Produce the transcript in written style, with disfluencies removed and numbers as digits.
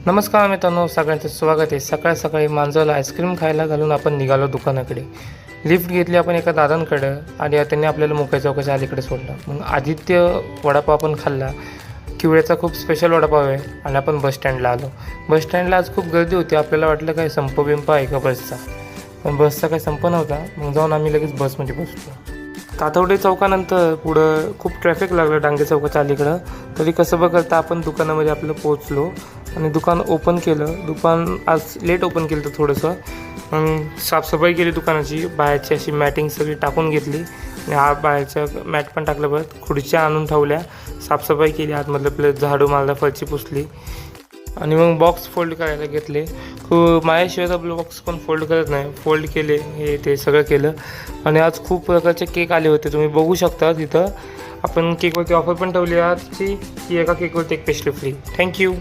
नमस्कार मित्रांनो, सगळ्यांचं स्वागत आहे। सकाळ सकाळी मांजरला आईस्क्रीम खायला घालून आपण निघालो दुकानाकडे। लिफ्ट घेतली आपण एका दादांकडं आणि त्यांनी आपल्याला मुंबई चौकाच्या अलीकडे सोडलं। मग आदित्य वडापाव आपण खाल्ला। किवळ्याचा खूप स्पेशल वडापाव आहे आणि आपण बस स्टँडला आलो। बस स्टँडला आज खूप गर्दी होती। आपल्याला वाटलं काय संप बिंप आहे का बसचा, पण बसचा काही संप नव्हता। मग जाऊन आम्ही लगेच बसमध्ये बसलो। तातवडे चौकानंतर पुढं खूप ट्रॅफिक लागलं डांगे चौकाच्या अलीकडं। तरी कसं बघता आपण दुकानामध्ये आपलं पोहोचलो आणि दुकान ओपन केलं। दुकान आज लेट ओपन केलं तर थोडंसं, साफसफाई केली दुकानाची। बाहेरची अशी मॅटिंग सगळी टाकून घेतली आणि बाहेरच्या मॅट पण टाकलं, परत खुर्च्या आणून ठेवल्या, साफसफाई केली, आतमधलं आपलं झाडू मारला, फरची पुसली आणि मग बॉक्स फोल्ड करायला घेतले। माझ्याशिवाय आपलं बॉक्स कोण फोल्ड करत नाही, फोल्ड केले, हे ते सगळं केलं। आणि आज खूप प्रकारचे केक आले होते, तुम्ही बघू शकता। तिथं आपण केकवरती ऑफर पण ठेवली आजची की एका केकवरती एक पेस्ट्री फ्री। थँक्यू।